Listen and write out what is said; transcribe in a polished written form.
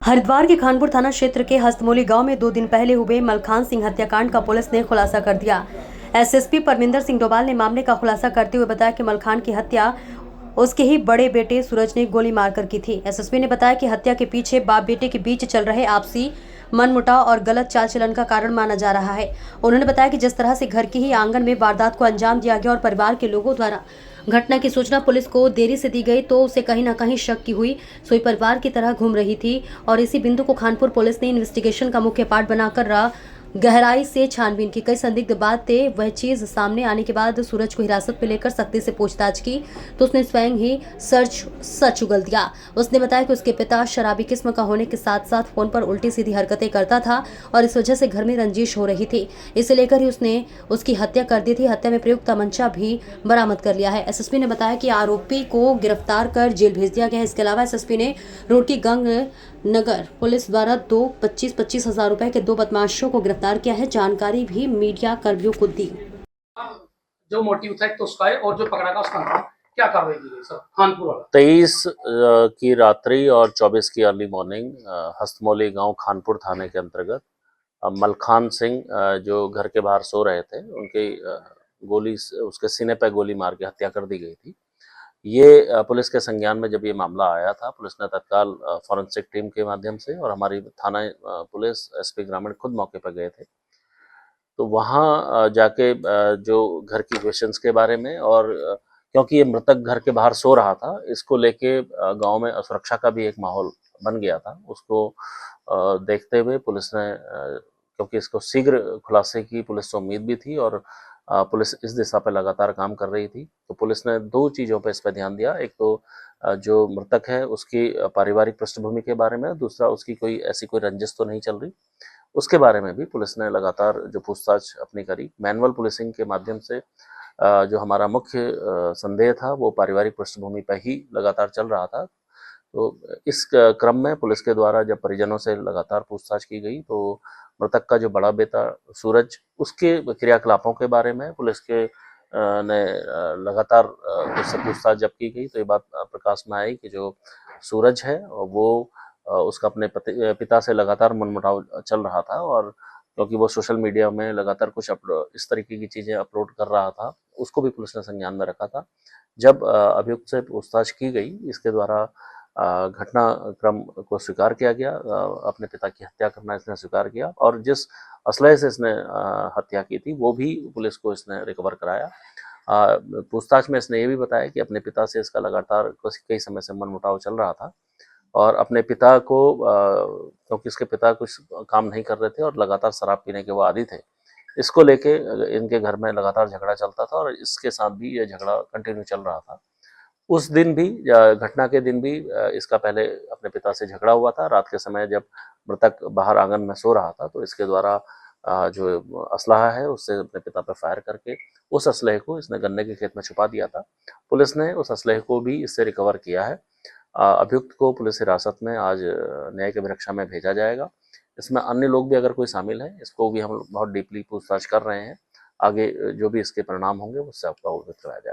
हरिद्वार के खानपुर थाना क्षेत्र के हस्तमोली गांव में 2 दिन पहले हुए मलखान सिंह हत्याकांड का पुलिस ने खुलासा कर दिया। एसएसपी परमिंदर सिंह डोभाल ने मामले का खुलासा करते हुए बताया कि मलखान की हत्या उसके ही बड़े बेटे सूरज ने गोली मारकर की थी। एसएसपी ने बताया कि हत्या के पीछे बाप बेटे के बीच चल रहे आपसी मनमुटाव और गलत चाल चलन का कारण माना जा रहा है। उन्होंने बताया कि जिस तरह से घर के ही आंगन में वारदात को अंजाम दिया गया और परिवार के लोगों द्वारा घटना की सूचना पुलिस को देरी से दी गई तो उसे कहीं ना कहीं शक की हुई सोई परिवार की तरह घूम रही थी और इसी बिंदु को खानपुर पुलिस ने इन्वेस्टिगेशन का मुख्य पार्ट बनाकर गहराई से छानबीन की। कई संदिग्ध बातें वह चीज सामने आने के बाद सूरज को हिरासत में लेकर सख्ती से पूछताछ की तो उसने स्वयं ही सच उगल दिया। उसने बताया कि उसके पिता शराबी किस्म का होने के साथ साथ फोन पर उल्टी सीधी हरकतें करता था और इस वजह से घर में रंजिश हो रही थी। इसे लेकर ही उसने उसकी हत्या कर दी थी। हत्या में प्रयुक्त तमंचा भी बरामद कर लिया है। एसएसपी ने बताया कि आरोपी को गिरफ्तार कर जेल भेज दिया गया है। इसके अलावा एसएसपी ने रोटी गंग नगर पुलिस द्वारा 25 हजार रुपए के 2 बदमाशों को गिरफ्तार किया है। जानकारी भी मीडिया कर्मियों को दी। जो मोटिव था तो उसका है और जो पकड़ा गया उसका नाम क्या कार्रवाई की गई सर? खानपुर वाला 23 की रात्रि और 24 की अर्ली मॉर्निंग हस्तमौली गांव खानपुर थाने के अंतर्गत मलखान सिंह जो घर के बाहर सो रहे थे उनके गोली उसके सीने पर गोली मार के हत्या कर दी गई थी। ये पुलिस के संज्ञान में जब ये मामला आया था, पुलिस ने तत्काल फॉरेंसिक टीम के माध्यम से और हमारी थाना पुलिस एसपी ग्रामीण खुद मौके पर गए थे। तो वहाँ जाके जो घर की क्वेश्चंस के बारे में और क्योंकि ये मृतक घर के बाहर सो रहा था, इसको लेके गांव में असुरक्षा का भी एक माहौल बन गया था। उसको देखते हुए पुलिस ने क्योंकि इसको शीघ्र खुलासे की पुलिस को उम्मीद भी थी और पुलिस इस दिशा पर लगातार काम कर रही थी। तो पुलिस ने 2 चीज़ों पर इस पर ध्यान दिया। एक तो जो मृतक है उसकी पारिवारिक पृष्ठभूमि के बारे में, दूसरा उसकी कोई ऐसी कोई रंजिश तो नहीं चल रही, उसके बारे में भी पुलिस ने लगातार जो पूछताछ अपनी करी। मैनुअल पुलिसिंग के माध्यम से जो हमारा मुख्य संदेह था वो पारिवारिक पृष्ठभूमि पर ही लगातार चल रहा था। तो इस क्रम में पुलिस के द्वारा जब परिजनों से लगातार पूछताछ की गई तो मृतक का जो बड़ा बेटा सूरज, उसके क्रियाकलापों के बारे में पुलिस के ने लगातार उससे पूछताछ जब की गई तो ये बात प्रकाश में आई कि जो सूरज है वो उसका अपने पिता से लगातार मनमुटाव चल रहा था और क्योंकि वो सोशल मीडिया में लगातार कुछ इस तरीके की चीज़ें अपलोड कर रहा था, उसको भी पुलिस ने संज्ञान में रखा था। जब अभियुक्त से पूछताछ की गई, इसके द्वारा घटनाक्रम को स्वीकार किया गया, अपने पिता की हत्या करना इसने स्वीकार किया और जिस असलहे से इसने हत्या की थी वो भी पुलिस को इसने रिकवर कराया। पूछताछ में इसने ये भी बताया कि अपने पिता से इसका लगातार कई समय से मनमुटाव चल रहा था और अपने पिता को क्योंकि इसके पिता कुछ काम नहीं कर रहे थे और लगातार शराब पीने के वो आदी थे, इसको लेके इनके घर में लगातार झगड़ा चलता था और इसके साथ भी ये झगड़ा कंटिन्यू चल रहा था। उस दिन भी घटना के दिन भी इसका पहले अपने पिता से झगड़ा हुआ था। रात के समय जब मृतक बाहर आंगन में सो रहा था तो इसके द्वारा जो असलहा है उससे अपने पिता पर फायर करके उस असलहे को इसने गन्ने के खेत में छुपा दिया था। पुलिस ने उस असलहे को भी इससे रिकवर किया है। अभियुक्त को पुलिस हिरासत में आज न्यायिक अभिरक्षा में भेजा जाएगा। इसमें अन्य लोग भी अगर कोई शामिल है, इसको भी हम बहुत डीपली पूछताछ कर रहे हैं। आगे जो भी इसके परिणाम होंगे उससे आपको अवगत कराया जाएगा।